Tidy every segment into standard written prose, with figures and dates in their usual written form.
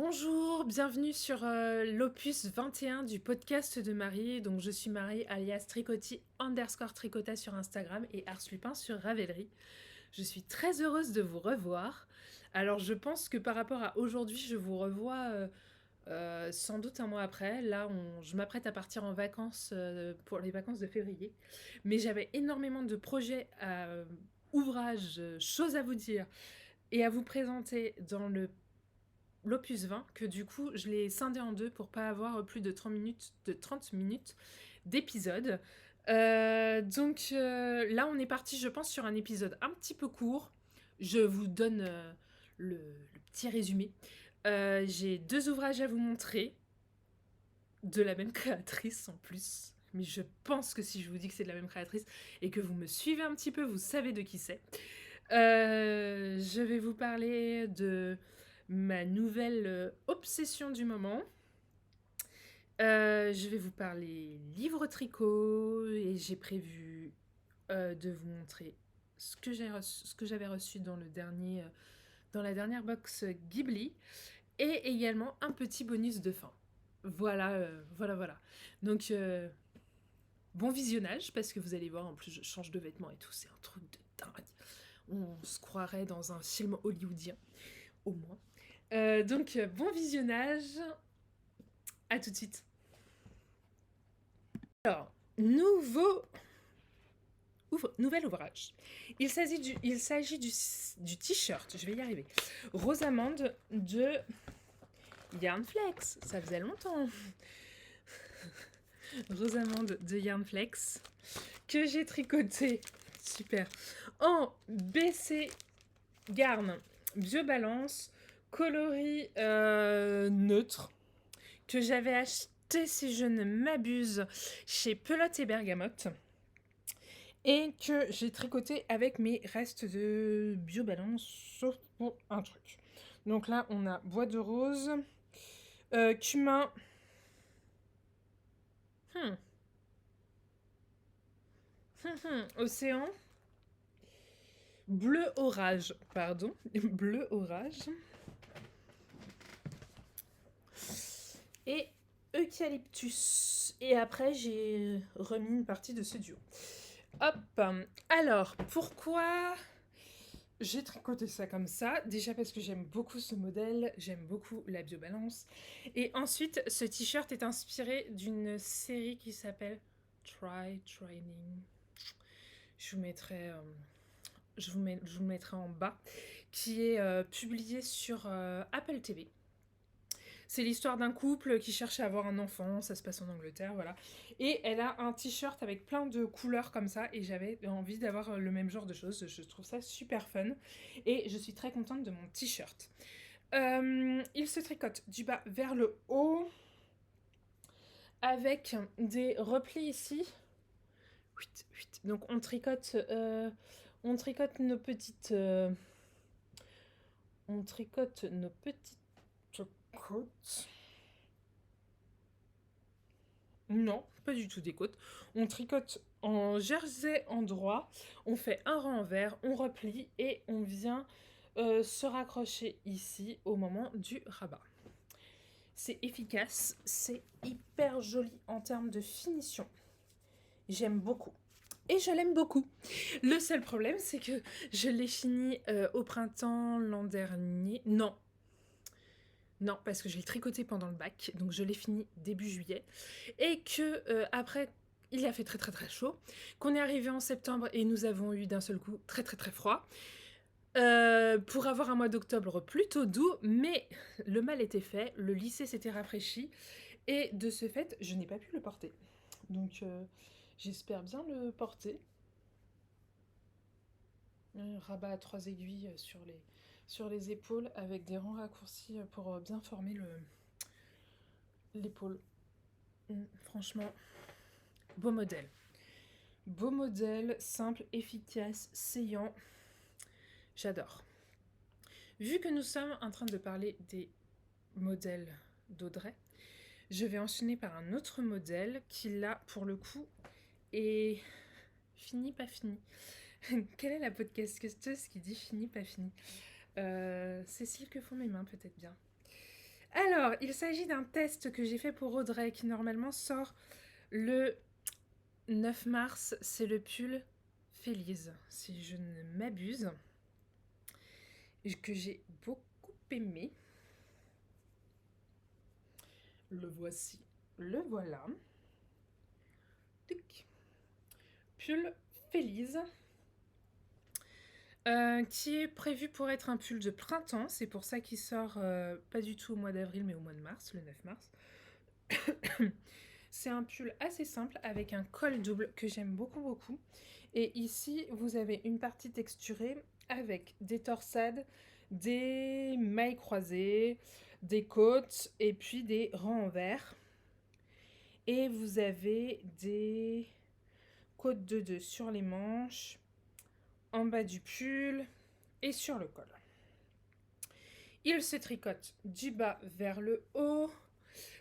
Bonjour, bienvenue sur l'opus 21 du podcast de Marie. Donc je suis Marie alias Tricotti_Tricota sur Instagram et Ars Lupin sur Ravelry. Je suis très heureuse de vous revoir. Alors je pense que par rapport à aujourd'hui, je vous revois sans doute un mois après. Là, je m'apprête à partir en vacances pour les vacances de février. Mais j'avais énormément de projets, ouvrages, choses à vous dire et à vous présenter dans l'opus 20, que du coup je l'ai scindé en deux pour pas avoir plus de 30 minutes d'épisode. Là on est parti je pense sur un épisode un petit peu court. Je vous donne le petit résumé. J'ai deux ouvrages à vous montrer, de la même créatrice en plus. Mais je pense que si je vous dis que c'est de la même créatrice et que vous me suivez un petit peu, vous savez de qui c'est. Je vais vous parler de ma nouvelle obsession du moment. Je vais vous parler livre tricot et j'ai prévu de vous montrer ce que j'avais reçu dans dans la dernière box Ghibli et également un petit bonus de fin. Voilà. Donc bon visionnage parce que vous allez voir, en plus je change de vêtements et tout, c'est un truc de dingue. On se croirait dans un film hollywoodien, au moins. Bon visionnage. À tout de suite. Alors, nouvel ouvrage. Il s'agit du t-shirt, je vais y arriver. Rosamande de Yarnflex. Ça faisait longtemps. Rosamande de Yarnflex. Que j'ai tricoté. Super. En BC Garn Biobalance. Coloris neutre. Que j'avais acheté, si je ne m'abuse, chez Pelote et Bergamote. Et que j'ai tricoté avec mes restes de Biobalance, sauf pour un truc. Donc là, on a bois de rose, cumin. Océan. Bleu orage, pardon. Bleu orage. Et eucalyptus. Et après, j'ai remis une partie de ce duo. Hop. Alors, pourquoi j'ai tricoté ça comme ça? Déjà parce que j'aime beaucoup ce modèle, j'aime beaucoup la biobalance. Et ensuite, ce t-shirt est inspiré d'une série qui s'appelle Try Training. Je vous mettrai, je vous mettrai en bas, qui est publié sur Apple TV. C'est l'histoire d'un couple qui cherche à avoir un enfant, ça se passe en Angleterre, voilà. Et elle a un t-shirt avec plein de couleurs comme ça, et j'avais envie d'avoir le même genre de choses. Je trouve ça super fun, et je suis très contente de mon t-shirt. Il se tricote du bas vers le haut, avec des replis ici. Donc on tricote nos petites... on tricote nos petites côtes. Non, pas du tout des côtes. On tricote en jersey endroit, on fait un rang envers, on replie et on vient se raccrocher ici au moment du rabat. C'est efficace, c'est hyper joli en termes de finition. J'aime beaucoup. Et je l'aime beaucoup. Le seul problème, c'est que je l'ai fini au printemps l'an dernier. Non, parce que je l'ai tricoté pendant le bac, donc je l'ai fini début juillet. Et que après, il a fait très très très chaud, qu'on est arrivé en septembre et nous avons eu d'un seul coup très très très froid. Pour avoir un mois d'octobre plutôt doux, mais le mal était fait, le lycée s'était rafraîchi, et de ce fait, je n'ai pas pu le porter. Donc j'espère bien le porter. Un rabat à 3 aiguilles sur les épaules avec des rangs raccourcis pour bien former l'épaule. Franchement, beau modèle. Beau modèle, simple, efficace, saillant. J'adore. Vu que nous sommes en train de parler des modèles d'Audrey, je vais enchaîner par un autre modèle qui, là, pour le coup, est fini, pas fini. Quelle est la podcasteuse qui dit fini, pas fini? Cécile, que font mes mains, peut-être bien. Alors, il s'agit d'un test que j'ai fait pour Audrey qui normalement sort le 9 mars. C'est le pull Félise, si je ne m'abuse, que j'ai beaucoup aimé. Le voici, le voilà. Tic. Pull Félise. Qui est prévu pour être un pull de printemps. C'est pour ça qu'il sort pas du tout au mois d'avril, mais au mois de mars, le 9 mars. C'est un pull assez simple avec un col double que j'aime beaucoup beaucoup. Et ici, vous avez une partie texturée avec des torsades, des mailles croisées, des côtes et puis des rangs en vert. Et vous avez des côtes de 2 sur les manches, en bas du pull et sur le col. Il se tricote du bas vers le haut.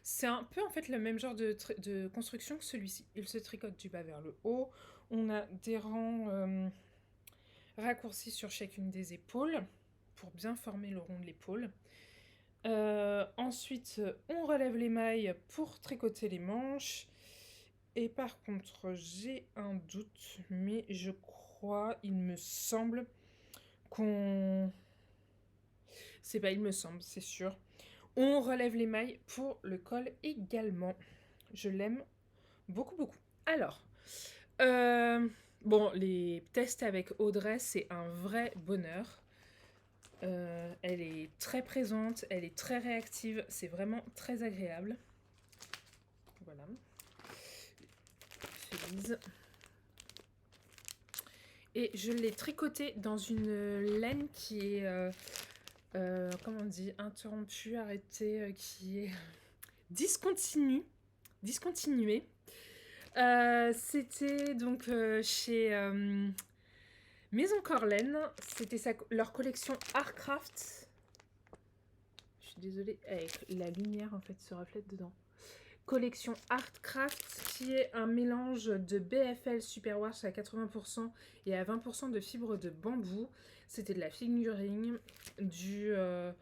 C'est un peu en fait le même genre de construction que celui-ci. Il se tricote du bas vers le haut. On a des rangs raccourcis sur chacune des épaules pour bien former le rond de l'épaule. Ensuite, on relève les mailles pour tricoter les manches. Et par contre, j'ai un doute, mais je crois, il me semble qu'on... C'est pas il me semble, c'est sûr. On relève les mailles pour le col également. Je l'aime beaucoup, beaucoup. Alors, bon, les tests avec Audrey, c'est un vrai bonheur. Elle est très présente, elle est très réactive, c'est vraiment très agréable. Voilà. Félise. Et je l'ai tricoté dans une laine qui est, comment on dit, interrompue, arrêtée, qui est discontinuée. C'était donc chez Maison Corlaine. C'était leur collection Artcraft. Je suis désolée, avec la lumière en fait se reflète dedans. Collection Artcraft qui est un mélange de BFL Superwash à 80% et à 20% de fibres de bambou. C'était de la fingering, c'était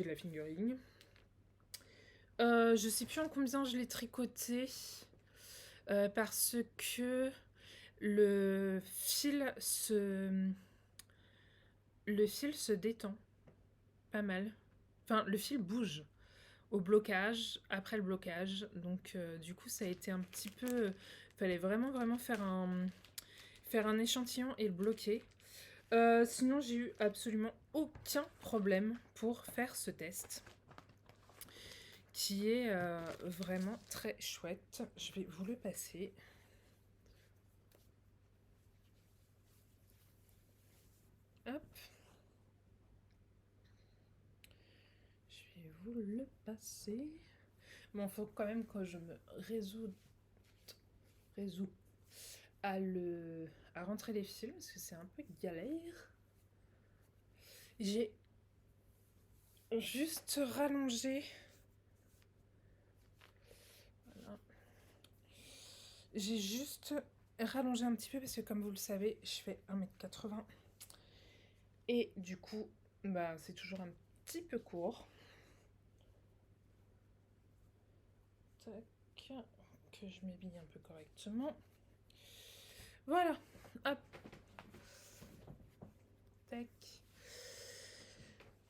de la fingering. Je sais plus en combien je l'ai tricoté parce que le fil se détend pas mal. Enfin, le fil bouge au blocage, après le blocage. Donc, du coup, ça a été un petit peu... fallait vraiment faire un échantillon et le bloquer. Sinon, j'ai eu absolument aucun problème pour faire ce test. Qui est vraiment très chouette. Je vais vous le passer. Hop. Je vais vous le passer. Bon, il faut quand même que je me résous à rentrer les fils parce que c'est un peu galère. J'ai juste rallongé. Voilà. J'ai juste rallongé un petit peu parce que comme vous le savez, je fais 1m80. Et du coup, bah, c'est toujours un petit peu court. Tac, que je m'habille un peu correctement. Voilà, hop. Tac.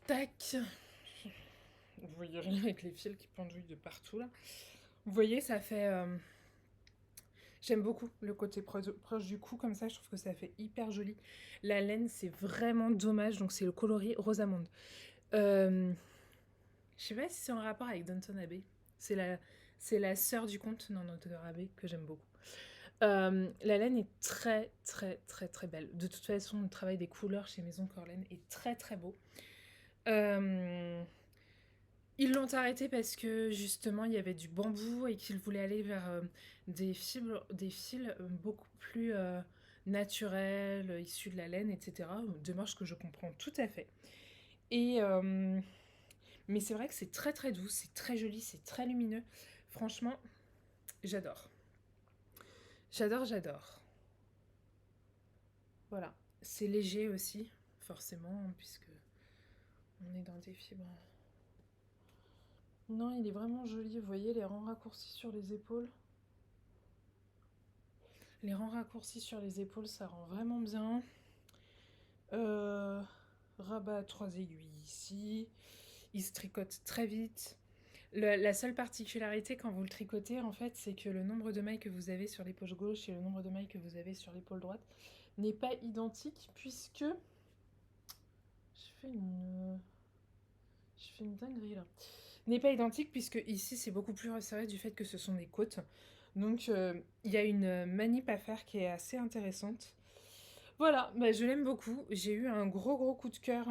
Tac. Vous voyez rien avec les fils qui pendouillent de partout là. Vous voyez, ça fait... J'aime beaucoup le côté proche du cou, comme ça, je trouve que ça fait hyper joli. La laine, c'est vraiment dommage, donc c'est le coloris Rosamonde. Je sais pas si c'est en rapport avec Downton Abbey. C'est la sœur du comte dans Downton Abbey que j'aime beaucoup. La laine est très belle. De toute façon, le travail des couleurs chez Maison Corlaine est très beau. Ils l'ont arrêté parce que justement il y avait du bambou et qu'ils voulaient aller vers des fils beaucoup plus naturels, issus de la laine, etc. Démarche que je comprends tout à fait. Et mais c'est vrai que c'est très doux, c'est très joli, c'est très lumineux. Franchement, j'adore. J'adore. Voilà. C'est léger aussi, forcément, puisque On est dans des fibres. Non, il est vraiment joli. Vous voyez les rangs raccourcis sur les épaules. Les rangs raccourcis sur les épaules, ça rend vraiment bien. Rabat à 3 aiguilles ici. Il se tricote très vite. La seule particularité quand vous le tricotez, en fait, c'est que le nombre de mailles que vous avez sur les poches gauche et le nombre de mailles que vous avez sur l'épaule droite n'est pas identique, puisque... Je fais une dinguerie là. N'est pas identique, puisque ici, c'est beaucoup plus resserré du fait que ce sont des côtes. Donc, il y a une manip à faire qui est assez intéressante. Voilà, bah, je l'aime beaucoup. J'ai eu un gros coup de cœur,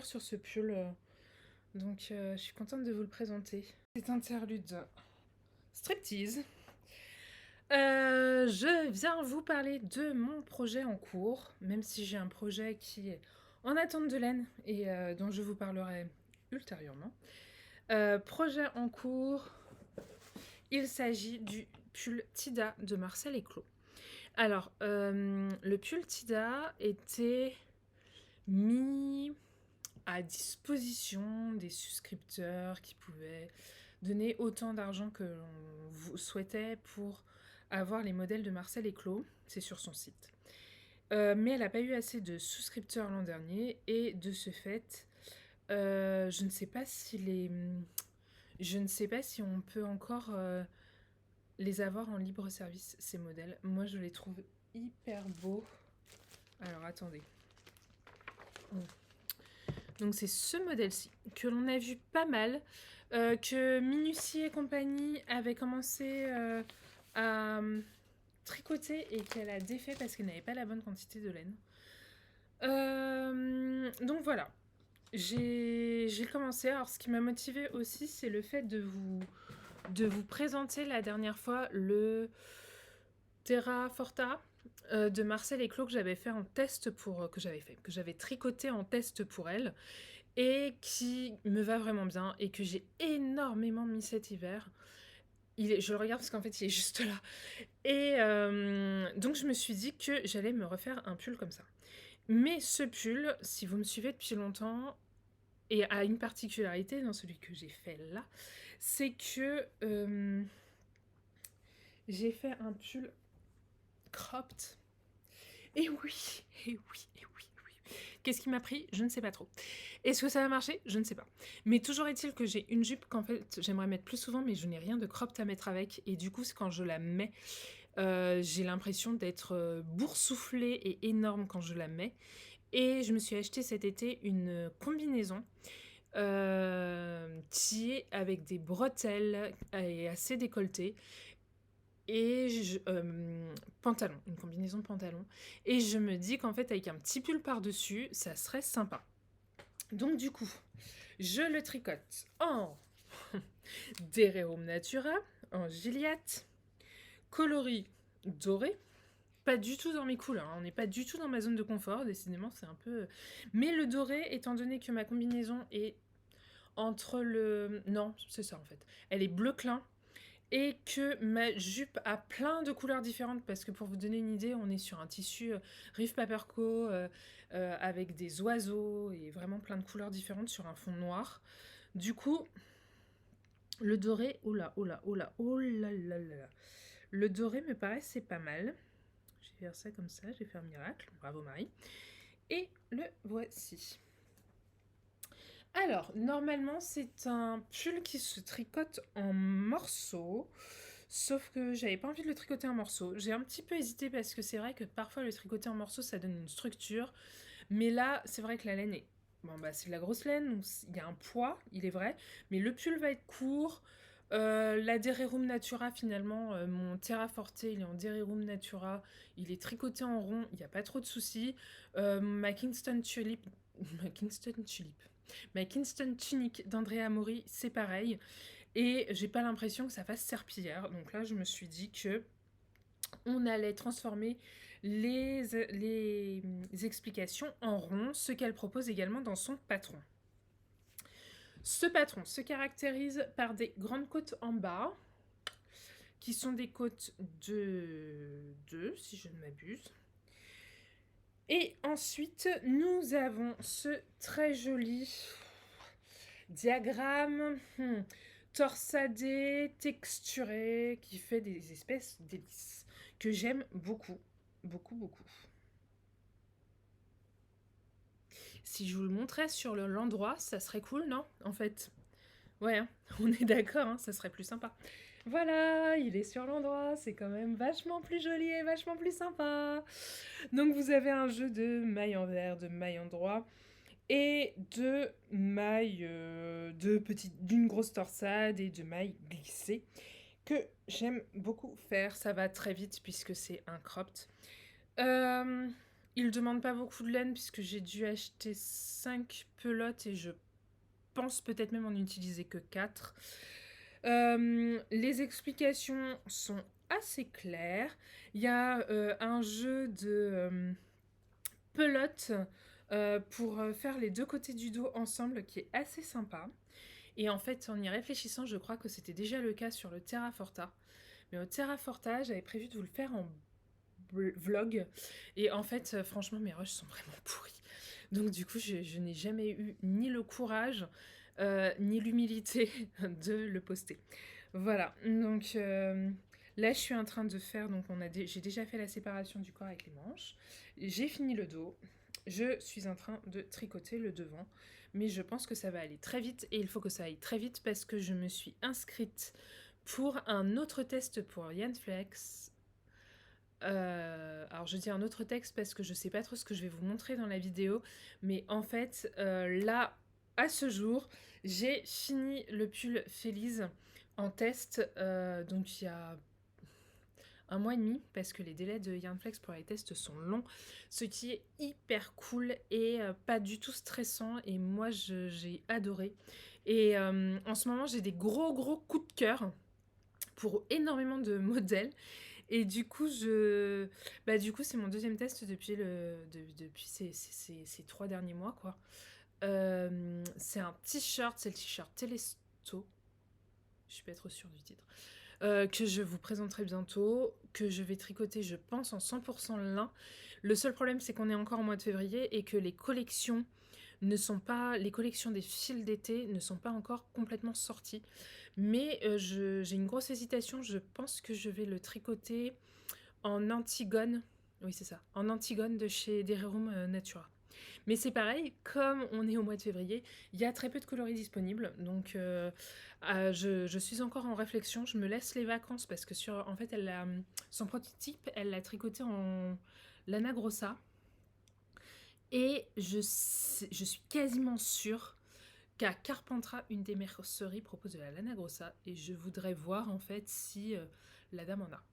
sur ce pull. Donc, je suis contente de vous le présenter. Cet interlude striptease. Je viens vous parler de mon projet en cours, même si j'ai un projet qui est en attente de laine et dont je vous parlerai ultérieurement. Projet en cours, il s'agit du pull Tida de Marcel Eclos. Alors, le pull Tida était mis à disposition des souscripteurs qui pouvaient donner autant d'argent que l'on souhaitait pour avoir les modèles de Marcel Eclos. C'est sur son site. Mais elle n'a pas eu assez de souscripteurs l'an dernier et de ce fait, je ne sais pas si on peut encore les avoir en libre service, ces modèles. Moi, je les trouve hyper beaux. Alors, attendez. Donc, c'est ce modèle-ci que l'on a vu pas mal, que Minutie et compagnie avait commencé à tricoter et qu'elle a défait parce qu'elle n'avait pas la bonne quantité de laine. Donc, voilà. J'ai commencé. Alors, ce qui m'a motivée aussi, c'est le fait de vous présenter la dernière fois le Terra Forta de Marcel Eclos que j'avais fait en test que j'avais tricoté en test pour elle et qui me va vraiment bien et que j'ai énormément mis cet hiver. Je le regarde parce qu'en fait il est juste là. Et donc je me suis dit que j'allais me refaire un pull comme ça. Mais ce pull, si vous me suivez depuis longtemps, et a une particularité dans celui que j'ai fait là, c'est que j'ai fait un pull cropped. Et oui, et oui, et oui, et oui. Qu'est-ce qui m'a pris? Je ne sais pas trop. Est-ce que ça va marcher? Je ne sais pas. Mais toujours est-il que j'ai une jupe qu'en fait j'aimerais mettre plus souvent, mais je n'ai rien de cropped à mettre avec. Et du coup, quand je la mets, j'ai l'impression d'être boursouflée et énorme quand je la mets. Et je me suis acheté cet été une combinaison qui est avec des bretelles et assez décolletée. Et pantalon, une combinaison de pantalon. Et je me dis qu'en fait, avec un petit pull par-dessus, ça serait sympa. Donc du coup, je le tricote en Dererum Natura, en Gilliatt, coloris doré. Pas du tout dans mes couleurs, hein. On n'est pas du tout dans ma zone de confort, décidément, c'est un peu... Mais le doré, étant donné que ma combinaison est entre le... Non, c'est ça en fait. Elle est bleu clin. Et que ma jupe a plein de couleurs différentes, parce que pour vous donner une idée, on est sur un tissu Reef Paperco avec des oiseaux et vraiment plein de couleurs différentes sur un fond noir. Du coup, le doré, oh là là là. Le doré me paraissait pas mal. Je vais faire ça comme ça, j'ai fait un miracle. Bravo Marie. Et le voici. Alors, normalement, c'est un pull qui se tricote en morceaux. Sauf que j'avais pas envie de le tricoter en morceaux. J'ai un petit peu hésité parce que c'est vrai que parfois le tricoter en morceaux, ça donne une structure. Mais là, c'est vrai que la laine est... Bon, bah, c'est de la grosse laine, donc il y a un poids, il est vrai. Mais le pull va être court. La Dererum Natura, finalement, mon Terra Forte, il est en Dererum Natura. Il est tricoté en rond, il n'y a pas trop de soucis. Ma Kingston Tulip... Ma Kingston Tunic d'Andrea Mori, c'est pareil. Et j'ai pas l'impression que ça fasse serpillière. Donc là, je me suis dit que on allait transformer les explications en rond, ce qu'elle propose également dans son patron. Ce patron se caractérise par des grandes côtes en bas, qui sont des côtes de 2, si je ne m'abuse. Et ensuite, nous avons ce très joli diagramme torsadé, texturé, qui fait des espèces d'hélices que j'aime beaucoup, beaucoup, beaucoup. Si je vous le montrais sur l'endroit, ça serait cool, non? En fait, ouais, hein, on est d'accord, hein, ça serait plus sympa. Voilà, il est sur l'endroit, c'est quand même vachement plus joli et vachement plus sympa. Donc vous avez un jeu de mailles en vert, de mailles en droit et de mailles d'une grosse torsade et de mailles glissées que j'aime beaucoup faire. Ça va très vite puisque c'est un cropped. Il demande pas beaucoup de laine puisque j'ai dû acheter 5 pelotes et je pense peut-être même en utiliser que 4. Les explications sont assez claires. Il y a un jeu de pelotes pour faire les deux côtés du dos ensemble qui est assez sympa. Et en fait, en y réfléchissant, je crois que c'était déjà le cas sur le Terra Forta. Mais au Terra Forta, j'avais prévu de vous le faire en vlog. Et en fait, franchement, mes rushs sont vraiment pourris. Donc du coup, je n'ai jamais eu ni le courage, ni l'humilité de le poster. Voilà, donc là, je suis en train de faire, donc j'ai déjà fait la séparation du corps avec les manches. J'ai fini le dos. Je suis en train de tricoter le devant. Mais je pense que ça va aller très vite et il faut que ça aille très vite parce que je me suis inscrite pour un autre test pour Yanflex. Alors je dis un autre texte parce que je sais pas trop ce que je vais vous montrer dans la vidéo, mais en fait là à ce jour j'ai fini le pull Félise en test donc il y a un mois et demi parce que les délais de Yarnflex pour les tests sont longs, ce qui est hyper cool et pas du tout stressant et moi j'ai adoré et en ce moment j'ai des gros coups de cœur pour énormément de modèles. Et du coup, c'est mon deuxième test depuis ces 3 derniers mois, quoi. C'est un t-shirt, c'est le t-shirt Telesto. Je suis pas trop sûre du titre. Que je vous présenterai bientôt, que je vais tricoter, je pense, en 100% lin. Le seul problème, c'est qu'on est encore en mois de février et que les collections des fils d'été ne sont pas encore complètement sorties. Mais j'ai une grosse hésitation, je pense que je vais le tricoter en Antigone. Oui, c'est ça, en Antigone de chez Dererum Natura. Mais c'est pareil, comme on est au mois de février, il y a très peu de coloris disponibles. Donc je suis encore en réflexion, je me laisse les vacances parce que en fait, son prototype, elle l'a tricoté en lana grossa. Et je suis quasiment sûre qu'à Carpentras, une des merceries propose de la lana grossa. Et je voudrais voir en fait si la dame en a.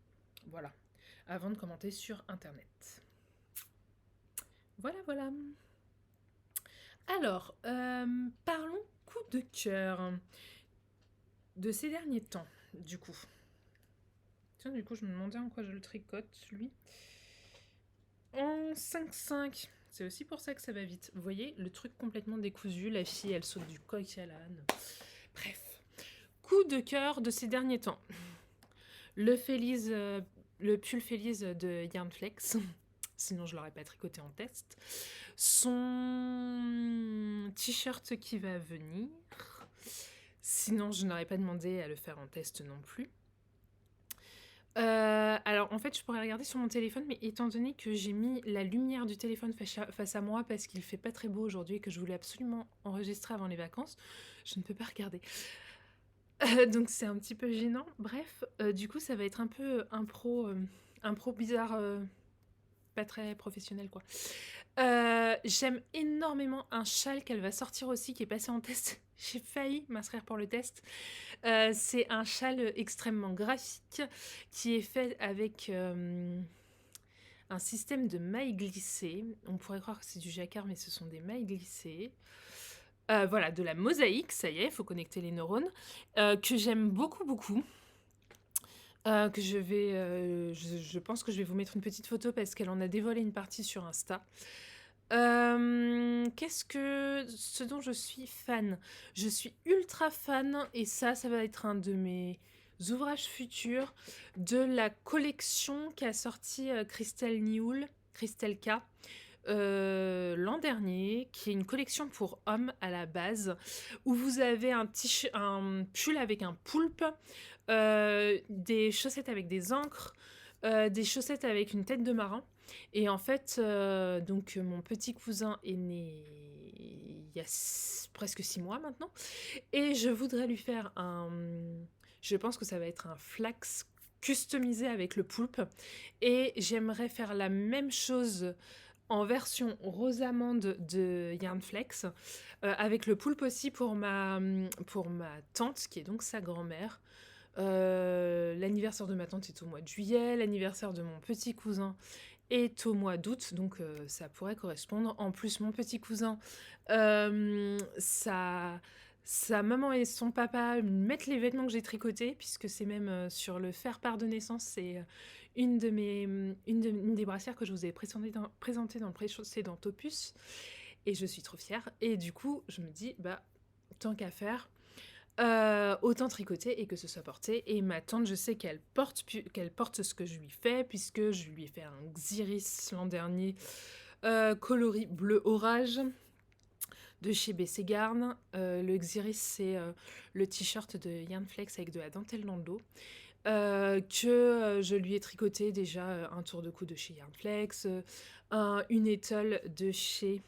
Voilà. Avant de commenter sur internet. Voilà. Alors, parlons coup de cœur de ces derniers temps, du coup. Tiens, du coup, je me demandais en quoi je le tricote, lui. En 5-5. C'est aussi pour ça que ça va vite. Vous voyez, le truc complètement décousu, la fille, elle saute du coq à l'âne. Bref. Coup de cœur de ces derniers temps. Le pull Félise de Yarnflex. Sinon, je l'aurais pas tricoté en test. Son t-shirt qui va venir. Sinon, je n'aurais pas demandé à le faire en test non plus. Alors, en fait, je pourrais regarder sur mon téléphone, mais étant donné que j'ai mis la lumière du téléphone face à moi parce qu'il fait pas très beau aujourd'hui et que je voulais absolument enregistrer avant les vacances, je ne peux pas regarder. Donc, c'est un petit peu gênant. Bref, du coup, ça va être un peu impro bizarre, pas très professionnel, quoi. J'aime énormément un châle qu'elle va sortir aussi, qui est passé en test. J'ai failli m'inscrire pour le test. C'est un châle extrêmement graphique qui est fait avec un système de mailles glissées. On pourrait croire que c'est du jacquard, mais ce sont des mailles glissées. Voilà, de la mosaïque, ça y est, il faut connecter les neurones, que j'aime beaucoup. Que je pense que je vais vous mettre une petite photo parce qu'elle en a dévoilé une partie sur Insta. Ce dont je suis fan? Je suis ultra fan, et ça va être un de mes ouvrages futurs, de la collection qu'a sorti Christelle Nioul, Christelle K, l'an dernier, qui est une collection pour hommes à la base, où vous avez un pull avec un poulpe, des chaussettes avec des ancres, des chaussettes avec une tête de marin. Et en fait, donc mon petit cousin est né il y a presque 6 mois maintenant. Et je voudrais lui faire je pense que ça va être un flax customisé avec le poulpe. Et j'aimerais faire la même chose en version Rosamande de Yarn Flex, avec le poulpe aussi pour ma tante, qui est donc sa grand-mère. L'anniversaire de ma tante est au mois de juillet, l'anniversaire de mon petit cousin est au mois d'août, donc ça pourrait correspondre. En plus, mon petit cousin, sa maman et son papa mettent les vêtements que j'ai tricotés, puisque c'est même sur le faire-part de naissance, c'est une des brassières que je vous ai présentées dans le précédent opus, et je suis trop fière. Et du coup, je me dis, bah, tant qu'à faire, autant tricoter et que ce soit porté. Et ma tante, je sais qu'elle porte ce que je lui fais, puisque je lui ai fait un Xiris l'an dernier, coloris bleu orage, de chez BC Garn. Le Xiris, c'est le t-shirt de Yarn Flex avec de la dentelle dans le dos, que je lui ai tricoté déjà un tour de cou de chez Yarn Flex, une étole de chez...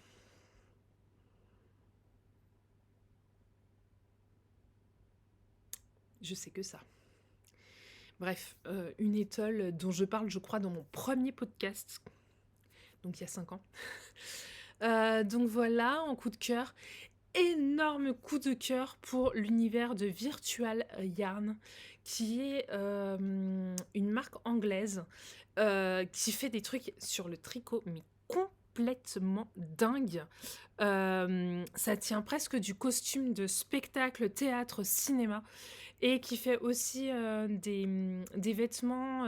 Je sais que ça. Bref, une étole dont je parle, je crois, dans mon premier podcast, donc il y a 5 ans. Donc voilà, en coup de cœur. Énorme coup de cœur pour l'univers de Virtual Yarn, qui est une marque anglaise qui fait des trucs sur le tricot, mais complètement dingue. Ça tient presque du costume de spectacle, théâtre, cinéma, et qui fait aussi des vêtements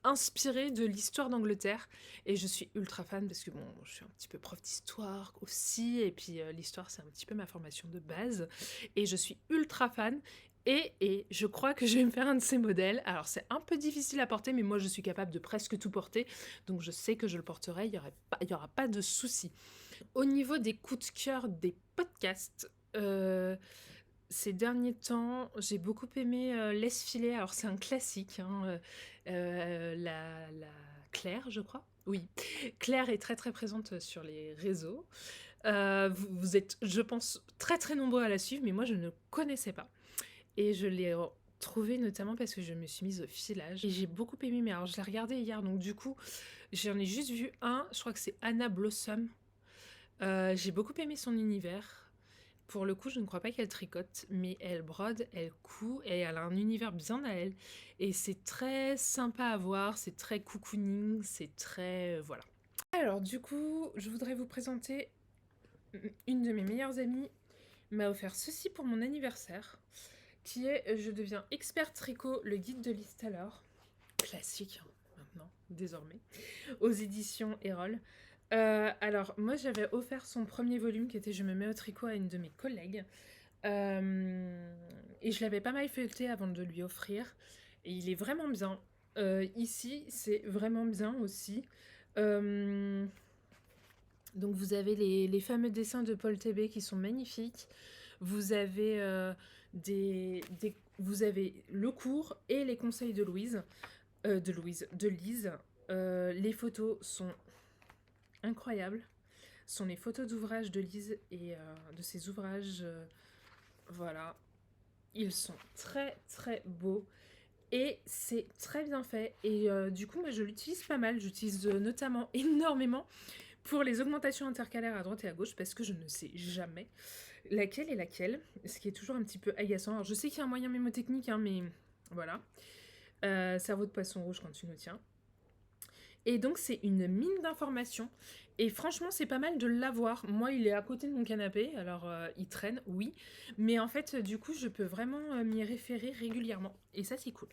inspirés de l'histoire d'Angleterre. Et je suis ultra fan parce que bon, je suis un petit peu prof d'histoire aussi, et puis l'histoire c'est un petit peu ma formation de base, et je suis ultra fan. Et je crois que je vais me faire un de ces modèles. Alors c'est un peu difficile à porter, mais moi je suis capable de presque tout porter, donc je sais que je le porterai, il y aura pas de souci. Au niveau des coups de cœur des podcasts, ces derniers temps, j'ai beaucoup aimé Laisse filer. Alors c'est un classique, hein, la Claire, je crois. Oui, Claire est très très présente sur les réseaux. Vous êtes, je pense, très très nombreux à la suivre, mais moi je ne connaissais pas. Et je l'ai trouvée notamment parce que je me suis mise au filage. Et j'ai beaucoup aimé, mais alors je l'ai regardé hier, donc du coup, j'en ai juste vu un, je crois que c'est Anna Blossom. J'ai beaucoup aimé son univers. Pour le coup, je ne crois pas qu'elle tricote, mais elle brode, elle coud, et elle a un univers bien à elle. Et c'est très sympa à voir, c'est très cocooning, c'est très... voilà. Alors du coup, je voudrais vous présenter une de mes meilleures amies m'a offert ceci pour mon anniversaire, qui est Je deviens expert tricot, le guide de Liz Taylor. Classique, hein, maintenant, désormais, aux éditions Erol. Alors, moi, j'avais offert son premier volume qui était Je me mets au tricot à une de mes collègues. Et je l'avais pas mal feuilleté avant de lui offrir. Et il est vraiment bien. Ici, c'est vraiment bien aussi. Donc, vous avez les fameux dessins de Paul Tébé qui sont magnifiques. Vous avez, vous avez le cours et les conseils de Lise. Les photos sont incroyables. Ce sont les photos d'ouvrages de Lise et de ses ouvrages. Voilà. Ils sont très très beaux. Et c'est très bien fait. Et du coup, moi, je l'utilise pas mal. J'utilise notamment énormément pour les augmentations intercalaires à droite et à gauche, parce que je ne sais jamais laquelle est laquelle. Ce qui est toujours un petit peu agaçant. Alors, je sais qu'il y a un moyen mémotechnique, hein, mais voilà. Cerveau de poisson rouge quand tu nous tiens. Et donc, c'est une mine d'informations. Et franchement, c'est pas mal de l'avoir. Moi, il est à côté de mon canapé, alors il traîne, oui. Mais en fait, du coup, je peux vraiment m'y référer régulièrement. Et ça, c'est cool.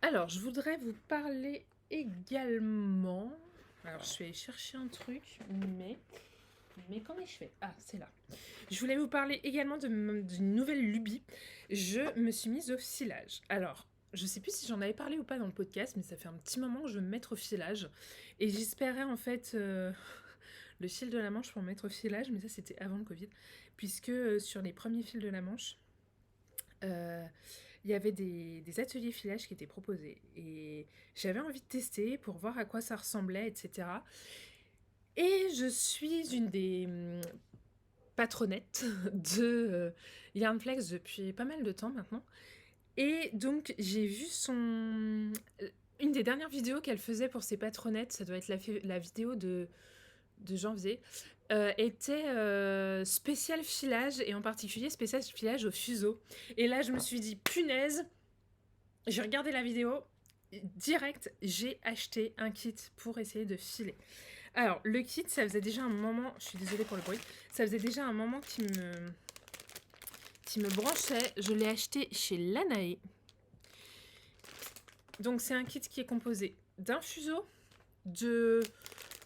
Alors, je voudrais vous parler également... Alors, je vais aller chercher un truc, mais comment je fais? Ah, c'est là. Je voulais vous parler également d'une nouvelle lubie. Je me suis mise au filage. Alors, je sais plus si j'en avais parlé ou pas dans le podcast, mais ça fait un petit moment que je veux me mettre au filage. Et j'espérais en fait le fil de la Manche pour me mettre au filage, mais ça c'était avant le Covid. Puisque sur les premiers fils de la Manche, euh, il y avait des ateliers filage qui étaient proposés. Et j'avais envie de tester pour voir à quoi ça ressemblait, etc. Et je suis une des patronnettes de Yarnflex depuis pas mal de temps maintenant. Et donc, j'ai vu une des dernières vidéos qu'elle faisait pour ses patronettes, ça doit être la vidéo de janvier, était spécial filage, et en particulier spécial filage au fuseau. Et là, je me suis dit, punaise, j'ai regardé la vidéo, direct, j'ai acheté un kit pour essayer de filer. Alors, le kit, ça faisait déjà un moment, je suis désolée pour le bruit, ça faisait déjà un moment qui me branchait. Je l'ai acheté chez Lanae. Donc, c'est un kit qui est composé d'un fuseau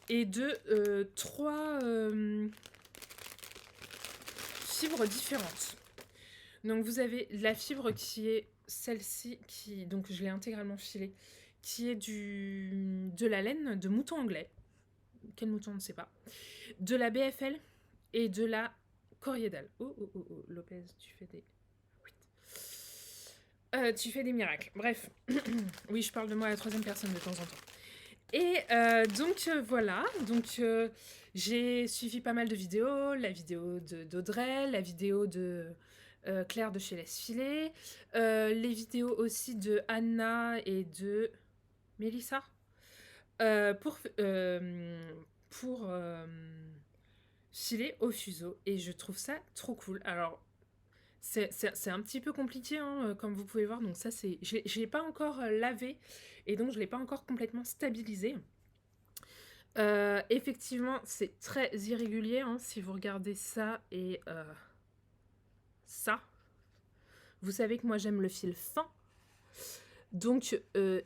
et de 3 fibres différentes. Donc, vous avez la fibre qui est celle-ci, donc je l'ai intégralement filée, qui est de la laine de mouton anglais. Quel mouton, on ne sait pas. De la BFL et de la coriédale. Oh, Lopez, tu fais des... tu fais des miracles. Bref. Oui, je parle de moi à la troisième personne de temps en temps. Et donc voilà, donc j'ai suivi pas mal de vidéos, la vidéo d'Audrey, la vidéo de Claire de chez Laisse Filer, les vidéos aussi de Anna et de Mélissa pour filer au fuseau, et je trouve ça trop cool. Alors c'est un petit peu compliqué, hein, comme vous pouvez voir. Donc ça, je ne l'ai pas encore lavé, et donc je ne l'ai pas encore complètement stabilisé. Effectivement, c'est très irrégulier, hein, si vous regardez ça et ça. Vous savez que moi, j'aime le fil fin. Donc,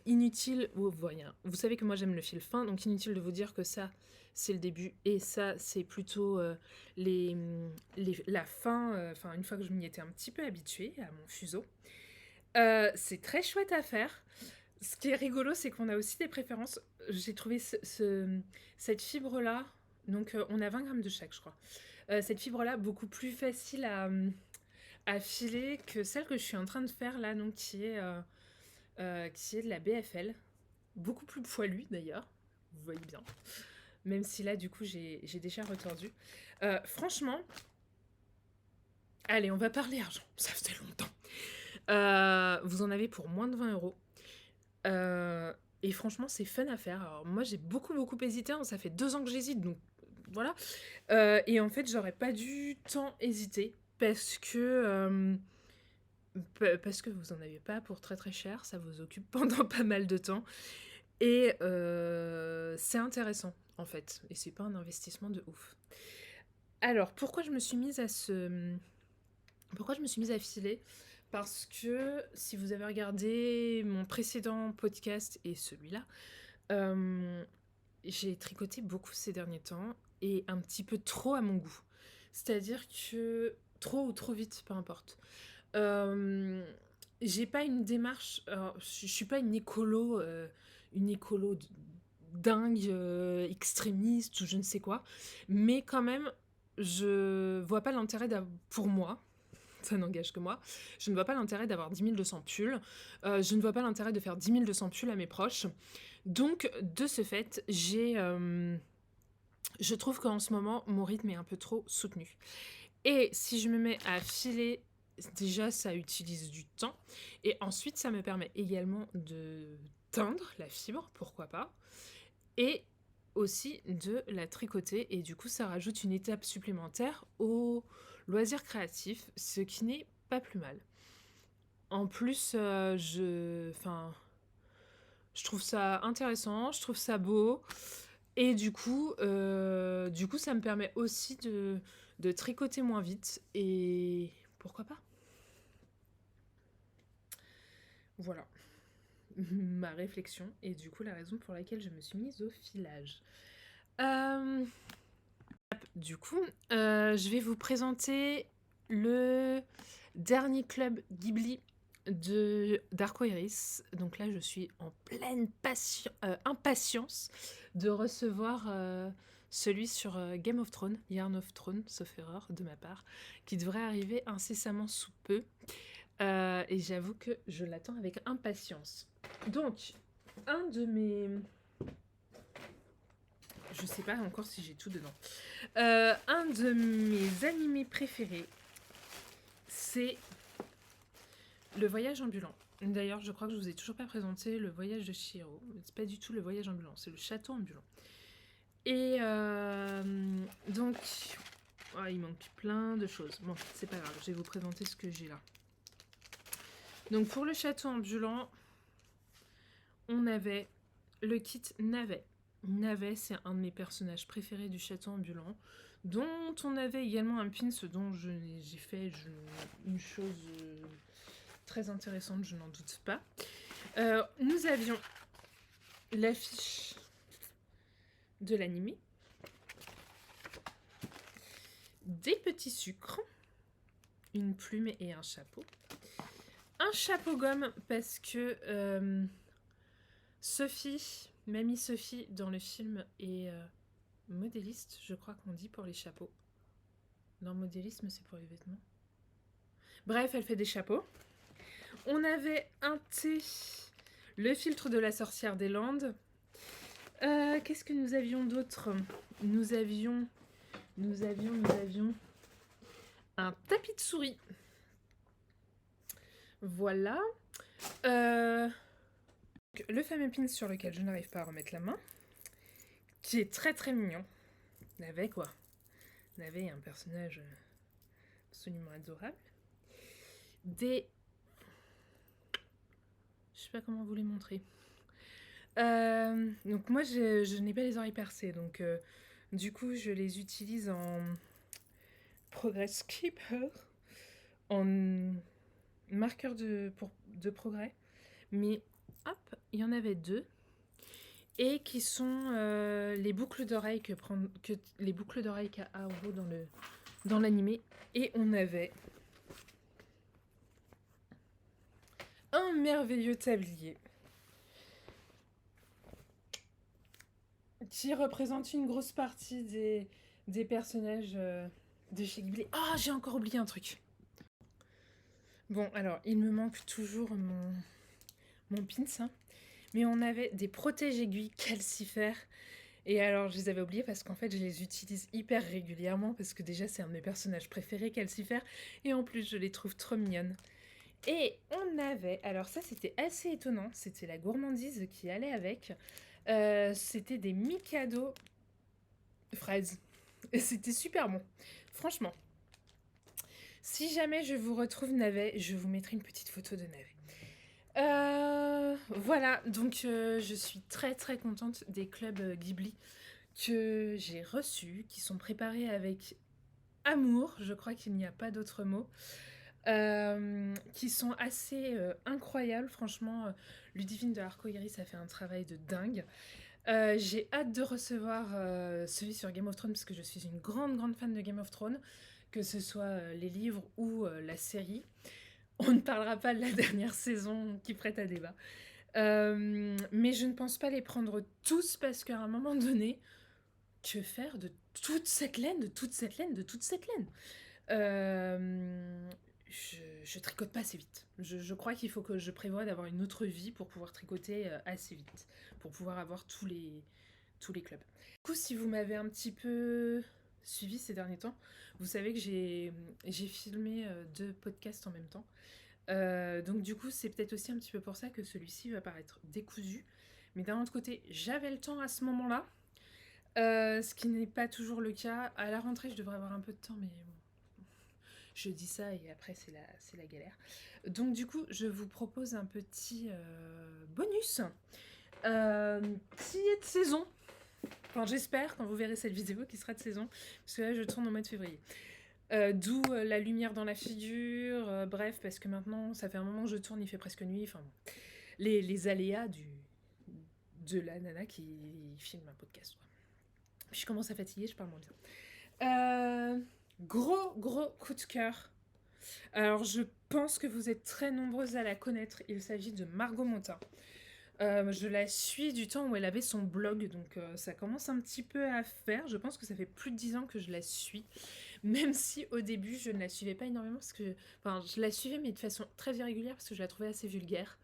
inutile... Vous savez que moi, j'aime le fil fin, donc inutile de vous dire que ça, c'est le début, et ça, c'est plutôt la fin, une fois que je m'y étais un petit peu habituée à mon fuseau. C'est très chouette à faire. Ce qui est rigolo, c'est qu'on a aussi des préférences. J'ai trouvé cette fibre-là, donc on a 20 grammes de chaque, je crois. Cette fibre-là, beaucoup plus facile à filer que celle que je suis en train de faire là, donc qui est de la BFL. Beaucoup plus poilue d'ailleurs, vous voyez bien. Même si là, du coup, j'ai déjà retordu. Franchement, allez, on va parler argent. Ça faisait longtemps. Vous en avez pour moins de 20 euros. Et franchement, c'est fun à faire. Alors, moi, j'ai beaucoup hésité, hein. Ça fait 2 ans que j'hésite, donc voilà. Et en fait, j'aurais pas dû tant hésiter parce que vous en avez pas pour très cher. Ça vous occupe pendant pas mal de temps. Et c'est intéressant, en fait. Et c'est pas un investissement de ouf. Alors, pourquoi je me suis mise à filer? Parce que si vous avez regardé mon précédent podcast et celui-là, j'ai tricoté beaucoup ces derniers temps, et un petit peu trop à mon goût. C'est-à-dire que trop ou trop vite, peu importe. J'ai pas une démarche... je suis pas une écolo dingue, extrémiste ou je ne sais quoi. Mais quand même, je vois pas l'intérêt pour moi, ça n'engage que moi, je ne vois pas l'intérêt d'avoir 10 200 pulls. Je ne vois pas l'intérêt de faire 10 200 pulls à mes proches. Donc, de ce fait, je trouve qu'en ce moment, mon rythme est un peu trop soutenu. Et si je me mets à filer, déjà, ça utilise du temps. Et ensuite, ça me permet également de teindre la fibre, pourquoi pas. Et aussi de la tricoter. Et du coup, ça rajoute une étape supplémentaire au loisir créatif, ce qui n'est pas plus mal. En plus, je trouve ça intéressant, je trouve ça beau. Et du coup, ça me permet aussi de tricoter moins vite. Et pourquoi pas? Voilà ma réflexion, et du coup la raison pour laquelle je me suis mise au filage. Du coup, je vais vous présenter le dernier club Ghibli d'Arcoiris. Donc là, je suis en pleine impatience de recevoir celui sur Game of Thrones, Yarn of Thrones, sauf erreur de ma part, qui devrait arriver incessamment sous peu. Et j'avoue que je l'attends avec impatience. Donc, un de mes... Je sais pas encore si j'ai tout dedans. Un de mes animés préférés, c'est Le Voyage ambulant. D'ailleurs, je crois que je vous ai toujours pas présenté Le Voyage de Chihiro. C'est pas du tout Le Voyage ambulant, c'est Le Château ambulant. Et donc, oh, il manque plein de choses. Bon, c'est pas grave, je vais vous présenter ce que j'ai là. Donc pour Le Château ambulant, on avait le kit Navet. Navet, c'est un de mes personnages préférés du Château ambulant, dont on avait également un pins dont j'ai fait une chose très intéressante, je n'en doute pas. Nous avions l'affiche de l'animé, des petits sucres, une plume et un chapeau. Un chapeau gomme parce que Sophie, Mamie Sophie, dans le film est modéliste, je crois qu'on dit pour les chapeaux. Non, modélisme, c'est pour les vêtements. Bref, elle fait des chapeaux. On avait un thé, le filtre de la sorcière des Landes. Qu'est-ce que nous avions d'autre ? Nous avions un tapis de souris. Voilà. Le fameux pin sur lequel je n'arrive pas à remettre la main, qui est très très mignon. Navet quoi. Navet est un personnage absolument adorable. Je sais pas comment vous les montrer. Donc moi je n'ai pas les oreilles percées, donc du coup je les utilise en Progress Keeper, en marqueur de progrès. Mais hop, il y en avait 2. Et qui sont les boucles d'oreilles les boucles d'oreilles qu'a Auro dans l'animé. Et on avait un merveilleux tablier qui représente une grosse partie des personnages de chez Ghibli. Ah, j'ai encore oublié un truc. Bon, alors, il me manque toujours mon pins, hein. Mais on avait des protèges-aiguilles calcifères. Et alors, je les avais oubliés parce qu'en fait, je les utilise hyper régulièrement parce que déjà, c'est un de mes personnages préférés, calcifères. Et en plus, je les trouve trop mignonnes. Et on avait... Alors ça, c'était assez étonnant. C'était la gourmandise qui allait avec. C'était des Mikado fraises. Et c'était super bon. Franchement. Si jamais je vous retrouve Navet, je vous mettrai une petite photo de Navet. Voilà, donc je suis très très contente des clubs Ghibli que j'ai reçus, qui sont préparés avec amour, je crois qu'il n'y a pas d'autre mot, qui sont assez incroyables, franchement. Ludivine de Arcoiris a fait un travail de dingue. J'ai hâte de recevoir celui sur Game of Thrones parce que je suis une grande grande fan de Game of Thrones, que ce soit les livres ou la série. On ne parlera pas de la dernière saison qui prête à débat. Mais je ne pense pas les prendre tous parce qu'à un moment donné, que faire de toute cette laine, je tricote pas assez vite. Je crois qu'il faut que je prévoie d'avoir une autre vie pour pouvoir tricoter assez vite, pour pouvoir avoir tous les clubs. Du coup, si vous m'avez un petit peu suivi ces derniers temps, vous savez que j'ai filmé 2 podcasts en même temps. Donc du coup, c'est peut-être aussi un petit peu pour ça que celui-ci va paraître décousu. Mais d'un autre côté, j'avais le temps à ce moment-là, ce qui n'est pas toujours le cas. À la rentrée, je devrais avoir un peu de temps, mais bon, je dis ça et après, c'est la galère. Donc du coup, je vous propose un petit bonus qui est de saison. Enfin, j'espère, quand vous verrez cette vidéo, qui sera de saison, parce que là, je tourne au mois de février. D'où la lumière dans la figure, bref, parce que maintenant, ça fait un moment que je tourne, il fait presque nuit, enfin, les aléas de la nana qui filme un podcast. Puis je commence à fatiguer, je parle moins bien. Gros coup de cœur Alors, je pense que vous êtes très nombreuses à la connaître. Il s'agit de Margot Motin. Je la suis du temps où elle avait son blog, donc ça commence un petit peu à faire. Je pense que ça fait plus de 10 ans que je la suis, même si au début je ne la suivais pas énormément parce que, enfin, je la suivais mais de façon très irrégulière parce que je la trouvais assez vulgaire.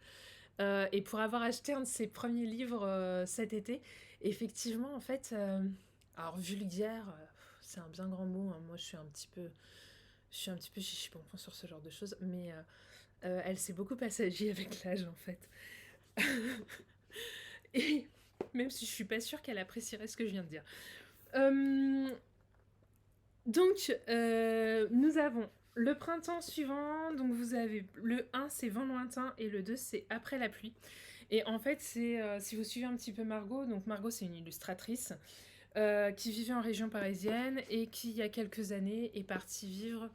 Et pour avoir acheté un de ses premiers livres cet été, effectivement, en fait, alors vulgaire, c'est un bien grand mot, hein. Moi, je suis un petit peu chichi pompon sur ce genre de choses, mais elle s'est beaucoup passagier avec l'âge, en fait. Et même si je suis pas sûre qu'elle apprécierait ce que je viens de dire. Euh, nous avons le printemps suivant. Donc, vous avez le 1, c'est vent lointain, et le 2, c'est après la pluie. Et en fait, si vous suivez un petit peu Margot, donc Margot, c'est une illustratrice qui vivait en région parisienne et qui, il y a quelques années, est partie vivre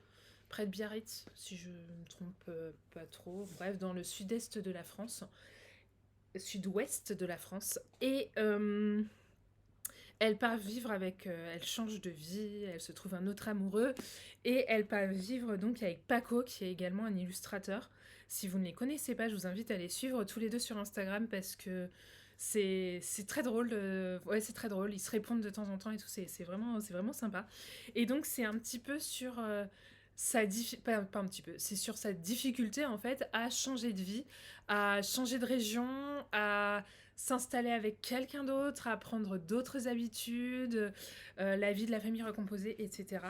près de Biarritz, si je ne me trompe pas trop. Bref, dans le sud-est de la France, sud-ouest de la France. Et elle part vivre avec, elle change de vie, elle se trouve un autre amoureux, et elle part vivre donc avec Paco, qui est également un illustrateur. Si vous ne les connaissez pas, je vous invite à les suivre tous les deux sur Instagram parce que c'est très drôle. Ouais, c'est très drôle. Ils se répondent de temps en temps et tout. C'est vraiment sympa. Et donc, c'est un petit peu sur pas un petit peu, c'est sur sa difficulté en fait à changer de vie, à changer de région, à s'installer avec quelqu'un d'autre, à prendre d'autres habitudes, la vie de la famille recomposée, etc.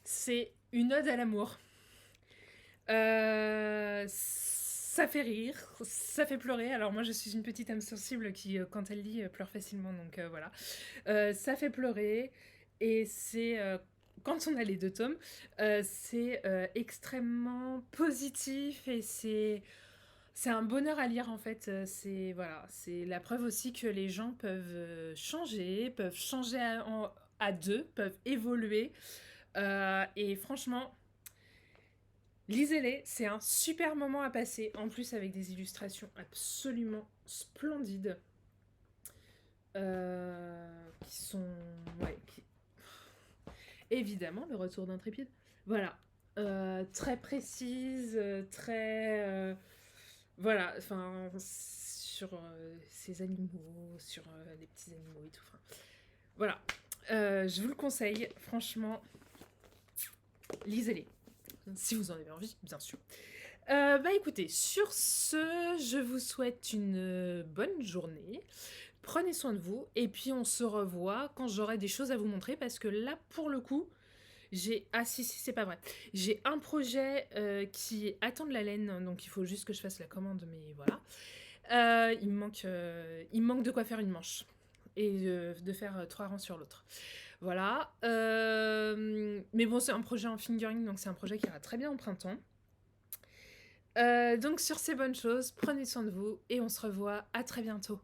C'est une ode à l'amour. Ça fait rire, ça fait pleurer. Alors moi je suis une petite âme sensible qui, quand elle lit, pleure facilement, donc voilà. Ça fait pleurer, et quand on a les deux tomes, c'est extrêmement positif, et c'est un bonheur à lire en fait. C'est voilà, c'est la preuve aussi que les gens peuvent changer à deux, peuvent évoluer. Et franchement, lisez-les, c'est un super moment à passer. En plus, avec des illustrations absolument splendides. Qui sont. Ouais, évidemment, le retour d'Intrépide. Voilà. Très précise, très. Voilà, enfin, sur ces animaux, sur les petits animaux et tout. Enfin, voilà. Je vous le conseille, franchement, lisez-les. Si vous en avez envie, bien sûr. Bah écoutez, sur ce, je vous souhaite une bonne journée. Prenez soin de vous, et puis on se revoit quand j'aurai des choses à vous montrer, parce que là, pour le coup, ah si, c'est pas vrai. J'ai un projet qui attend de la laine, donc il faut juste que je fasse la commande, mais voilà. Il me manque de quoi faire une manche, et de faire 3 rangs sur l'autre. Voilà. Mais bon, c'est un projet en fingering, donc c'est un projet qui ira très bien au printemps. Donc sur ces bonnes choses, prenez soin de vous, et on se revoit à très bientôt.